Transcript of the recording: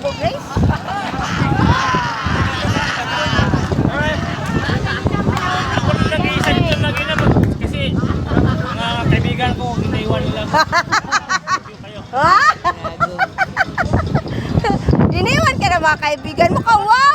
po, Grace? Ako rin nag-iisa dito nag-inap. Kasi mga kaibigan ko, iniwan nila. Ha? Iniwan ka na mga kaibigan mo, kawawa!